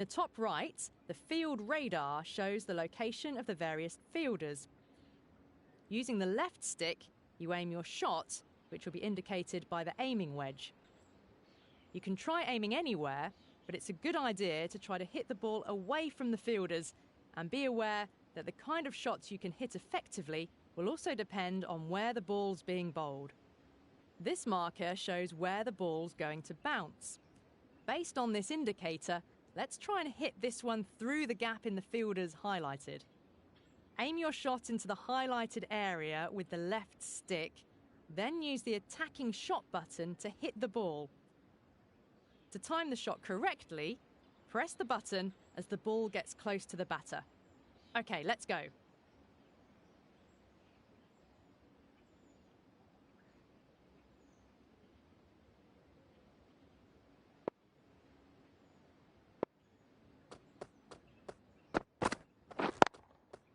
In the top right, the field radar shows the location of the various fielders. Using the left stick, you aim your shot, which will be indicated by the aiming wedge. You can try aiming anywhere, but it's a good idea to try to hit the ball away from the fielders, and be aware that the kind of shots you can hit effectively will also depend on where the ball's being bowled. This marker shows where the ball's going to bounce. Based on this indicator, let's try and hit this one through the gap in the fielders highlighted. Aim your shot into the highlighted area with the left stick, then use the attacking shot button to hit the ball. To time the shot correctly, press the button as the ball gets close to the batter. Okay, let's go.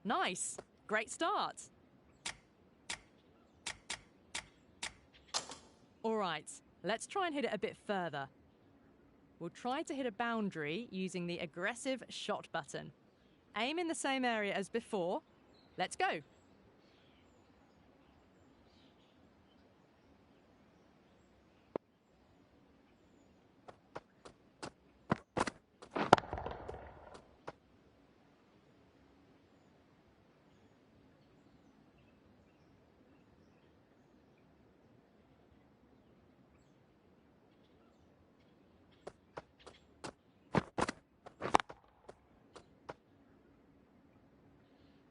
Nice! Great start! Alright, let's try and hit it a bit further. We'll try to hit a boundary using the aggressive shot button. Aim in the same area as before. Let's go!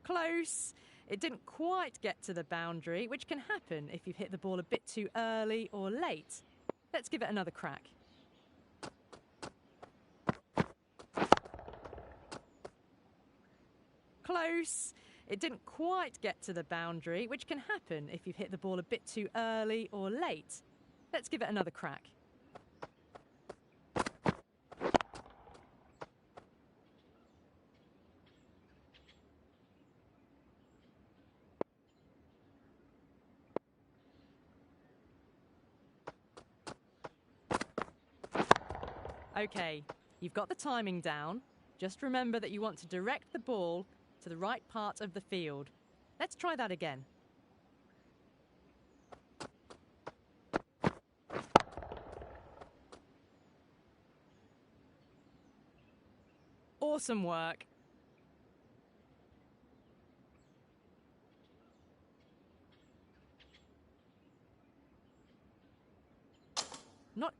Close. It didn't quite get to the boundary, which can happen if you've hit the ball a bit too early or late. Let's give it another crack. Close. It didn't quite get to the boundary, which can happen if you've hit the ball a bit too early or late. Let's give it another crack. Okay, you've got the timing down. Just remember that you want to direct the ball to the right part of the field. Let's try that again. Awesome work. Not...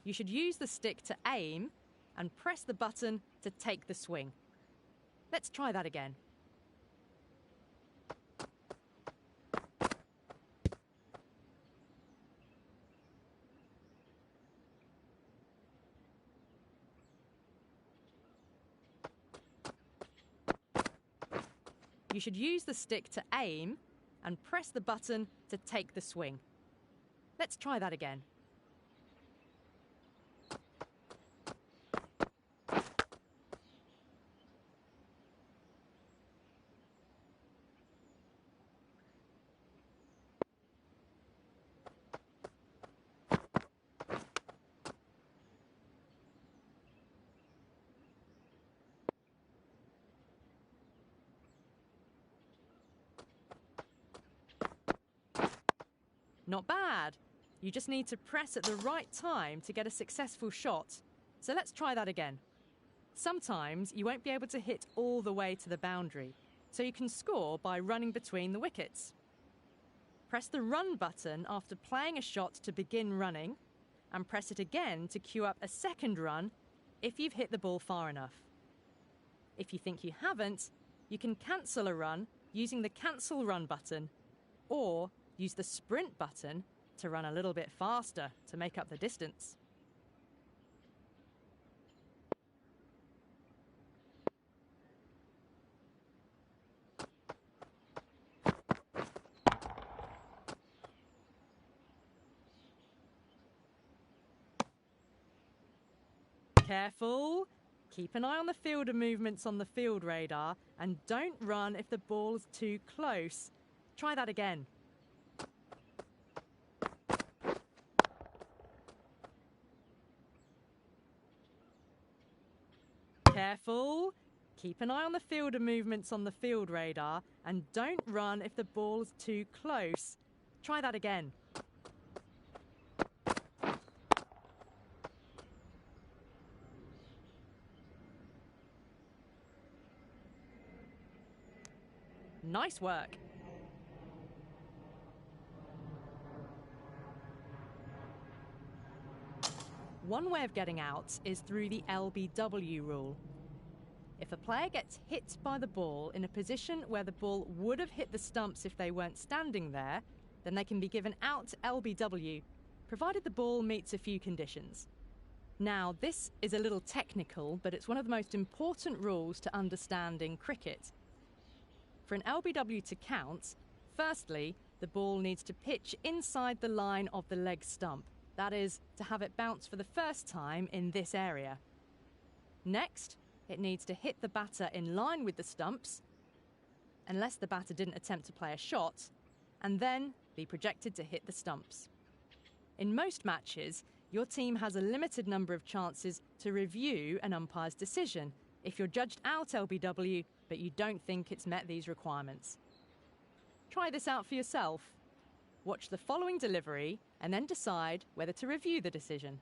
You should use the stick to aim and press the button to take the swing. Let's try that again. You should use the stick to aim and press the button to take the swing. Let's try that again. Not bad. You just need to press at the right time to get a successful shot. So let's try that again. Sometimes you won't be able to hit all the way to the boundary, so you can score by running between the wickets. Press the run button after playing a shot to begin running, and press it again to queue up a second run if you've hit the ball far enough. If you think you haven't, you can cancel a run using the cancel run button, or use the sprint button to run a little bit faster to make up the distance. Careful. Keep an eye on the fielder movements on the field radar and don't run if the ball's too close. Try that again. Careful. Keep an eye on the fielder movements on the field radar and don't run if the ball's too close. Try that again. Nice work. One way of getting out is through the LBW rule. If a player gets hit by the ball in a position where the ball would have hit the stumps if they weren't standing there, then they can be given out LBW, provided the ball meets a few conditions. Now, this is a little technical, but it's one of the most important rules to understand in cricket. For an LBW to count, firstly, the ball needs to pitch inside the line of the leg stump. That is, to have it bounce for the first time in this area. Next, it needs to hit the batter in line with the stumps, unless the batter didn't attempt to play a shot, and then be projected to hit the stumps. In most matches, your team has a limited number of chances to review an umpire's decision if you're judged out LBW but you don't think it's met these requirements. Try this out for yourself. Watch the following delivery and then decide whether to review the decision.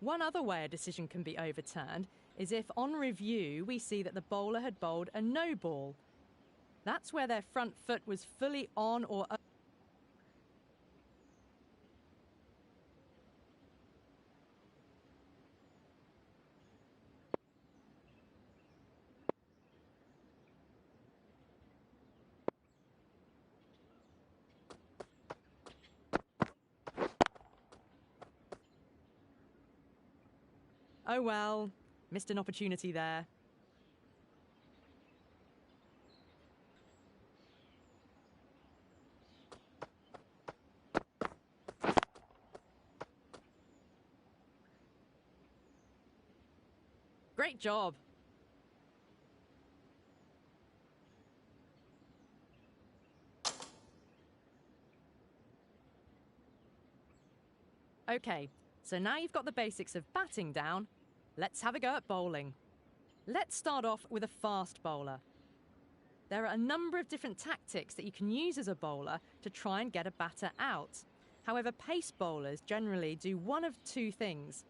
One other way a decision can be overturned is if, on review, we see that the bowler had bowled a no ball. That's where their front foot was fully on or oh well, missed an opportunity there. Great job. Okay, so now you've got the basics of batting down, let's have a go at bowling. Let's start off with a fast bowler. There are a number of different tactics that you can use as a bowler to try and get a batter out. However, pace bowlers generally do one of two things.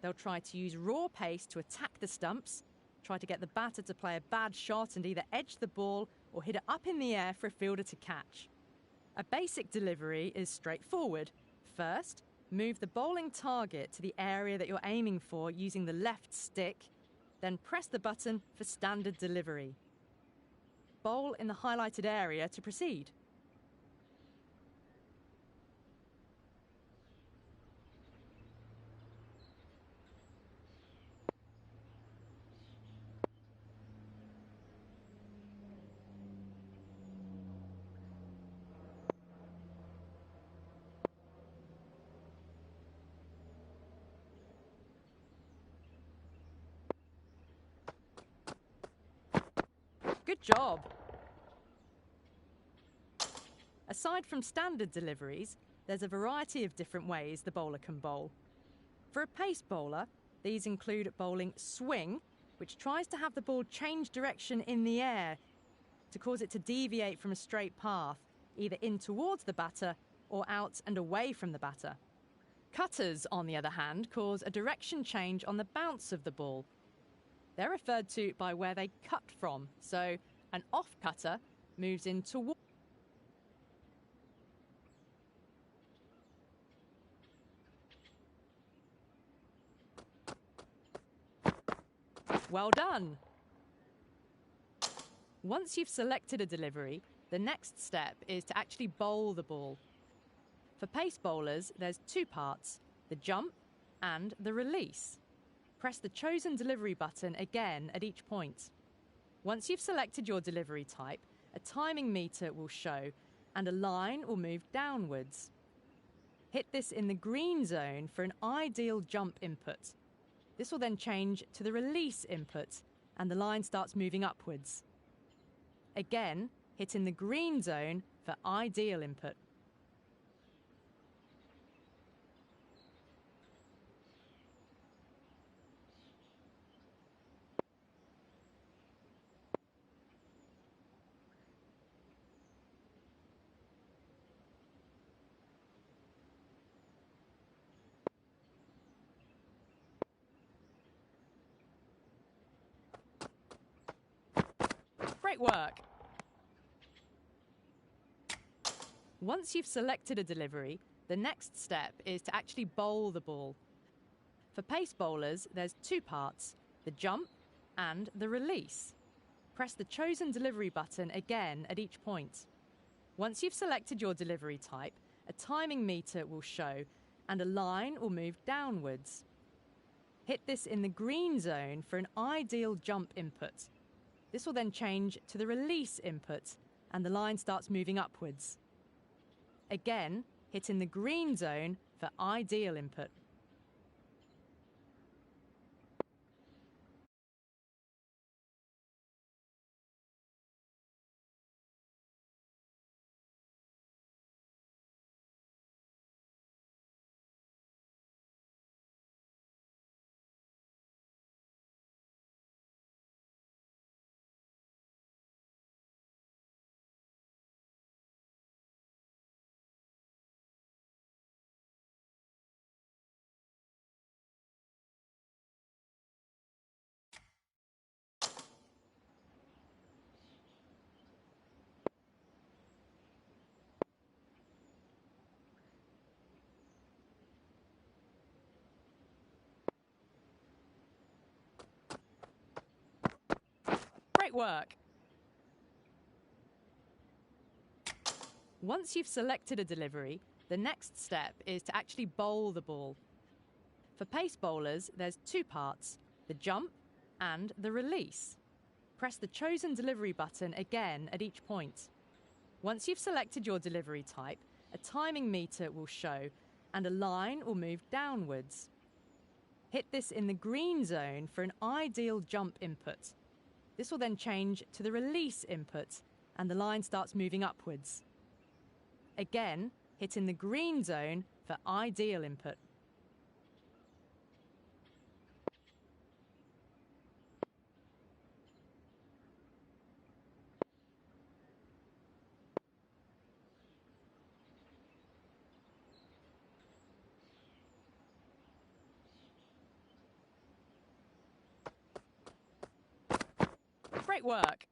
They'll try to use raw pace to attack the stumps, try to get the batter to play a bad shot and either edge the ball or hit it up in the air for a fielder to catch. A basic delivery is straightforward. First, move the bowling target to the area that you're aiming for using the left stick, then press the button for standard delivery. Bowl in the highlighted area to proceed. Good job! Aside from standard deliveries, there's a variety of different ways the bowler can bowl. For a pace bowler, these include bowling swing, which tries to have the ball change direction in the air to cause it to deviate from a straight path, either in towards the batter or out and away from the batter. Cutters, on the other hand, cause a direction change on the bounce of the ball. They're referred to by where they cut from, so an off cutter moves in towards. Well done! Once you've selected a delivery, the next step is to actually bowl the ball. For pace bowlers, there's two parts, the jump and the release. Press the chosen delivery button again at each point. Once you've selected your delivery type, a timing meter will show and a line will move downwards. Hit this in the green zone for an ideal jump input. This will then change to the release input and the line starts moving upwards. Again, hit in the green zone for ideal input. Great work! Once you've selected a delivery, the next step is to actually bowl the ball. For pace bowlers, there's two parts, the jump and the release. Press the chosen delivery button again at each point. Once you've selected your delivery type, a timing meter will show and a line will move downwards. Hit this in the green zone for an ideal jump input. This will then change to the release input and the line starts moving upwards. Again, hit in the green zone for ideal input. Great work! Once you've selected a delivery, the next step is to actually bowl the ball. For pace bowlers, there's two parts, the jump and the release. Press the chosen delivery button again at each point. Once you've selected your delivery type, a timing meter will show and a line will move downwards. Hit this in the green zone for an ideal jump input. This will then change to the release input and the line starts moving upwards. Again, hit in the green zone for ideal input. Great work!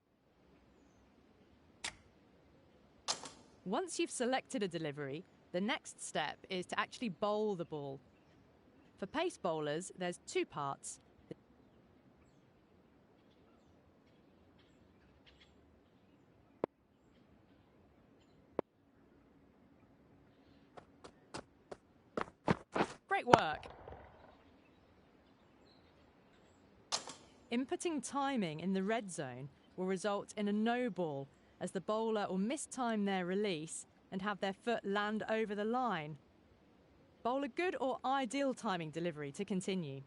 Once you've selected a delivery, the next step is to actually bowl the ball. For pace bowlers, there's two parts. Great work! Inputting timing in the red zone will result in a no ball, as the bowler will mistime their release and have their foot land over the line. Bowl a good or ideal timing delivery to continue.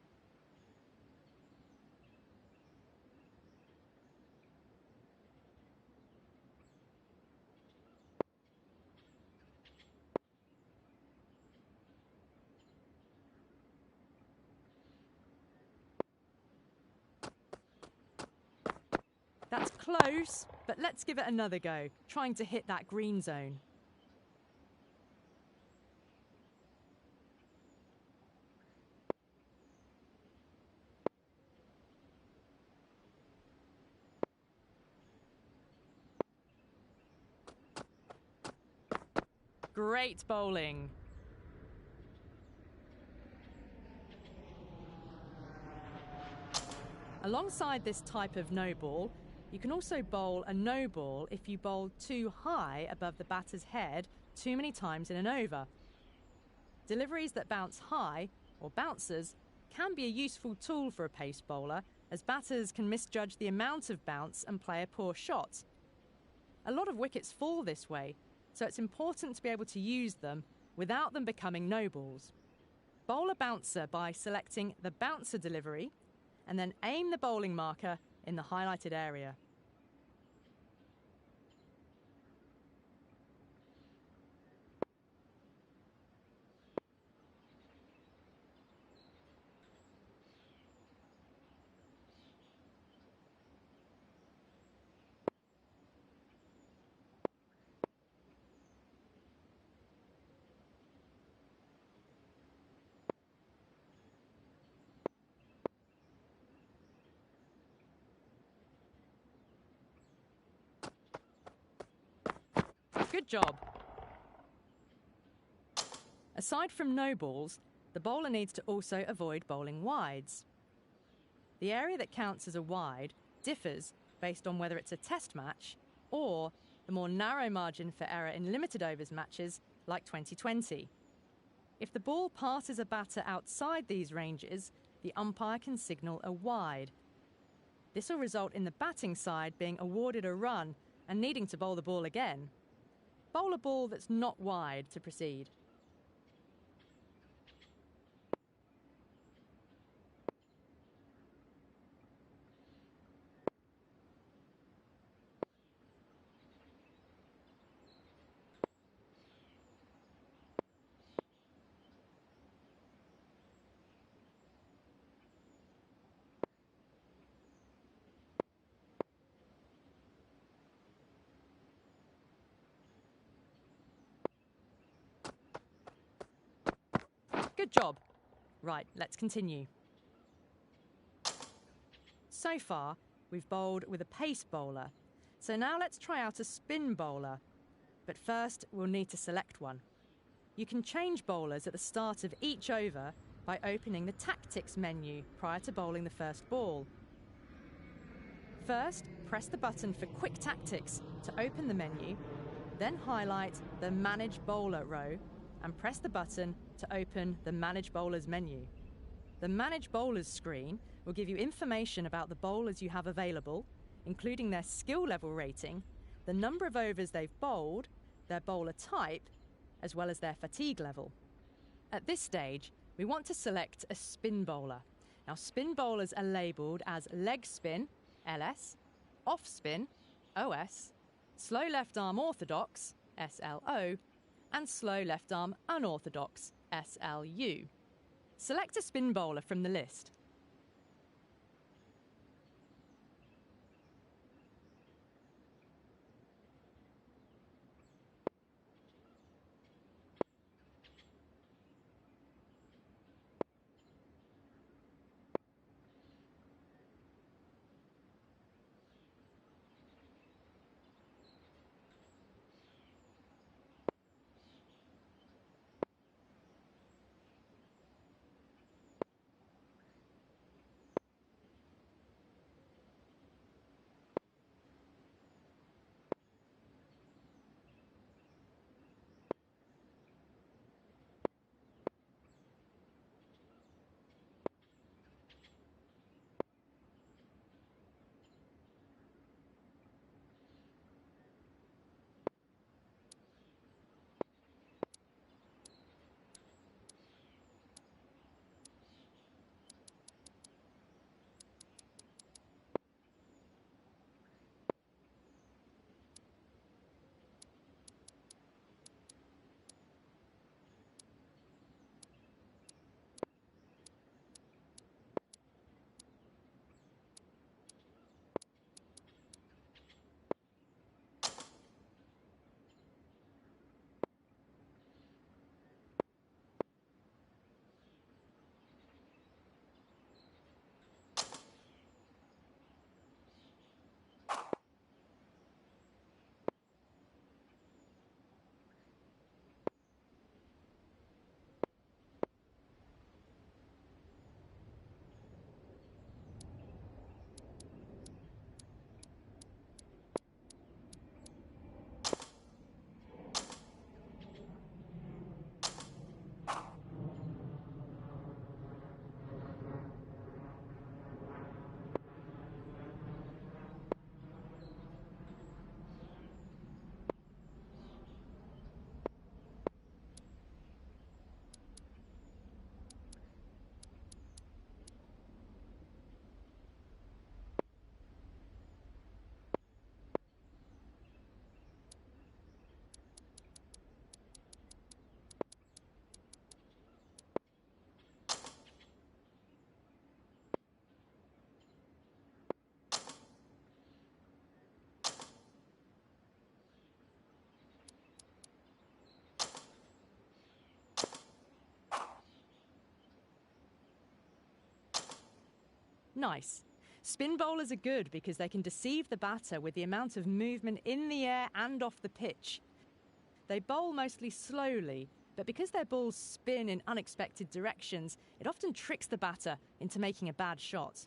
That's close, but let's give it another go, trying to hit that green zone. Great bowling. Alongside this type of no ball, you can also bowl a no ball if you bowl too high above the batter's head too many times in an over. Deliveries that bounce high, or bouncers, can be a useful tool for a pace bowler, as batters can misjudge the amount of bounce and play a poor shot. A lot of wickets fall this way, so it's important to be able to use them without them becoming no balls. Bowl a bouncer by selecting the bouncer delivery and then aim the bowling marker in the highlighted area. Good job. Aside from no balls, the bowler needs to also avoid bowling wides. The area that counts as a wide differs based on whether it's a test match or the more narrow margin for error in limited overs matches like 2020. If the ball passes a batter outside these ranges, the umpire can signal a wide. This will result in the batting side being awarded a run and needing to bowl the ball again. Bowl a ball that's not wide to proceed. Good job. Right, let's continue. So far, we've bowled with a pace bowler. So now let's try out a spin bowler. But first, we'll need to select one. You can change bowlers at the start of each over by opening the Tactics menu prior to bowling the first ball. First, press the button for Quick Tactics to open the menu, then highlight the Manage Bowler row and press the button to open the Manage Bowlers menu. The Manage Bowlers screen will give you information about the bowlers you have available, including their skill level rating, the number of overs they've bowled, their bowler type, as well as their fatigue level. At this stage, we want to select a spin bowler. Now, spin bowlers are labelled as leg spin, LS, off spin, OS, slow left arm orthodox, SLO, and slow left arm unorthodox, SLU. Select a spin bowler from the list. Nice. Spin bowlers are good because they can deceive the batter with the amount of movement in the air and off the pitch. They bowl mostly slowly, but because their balls spin in unexpected directions, it often tricks the batter into making a bad shot.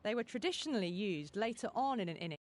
They were traditionally used later on in an innings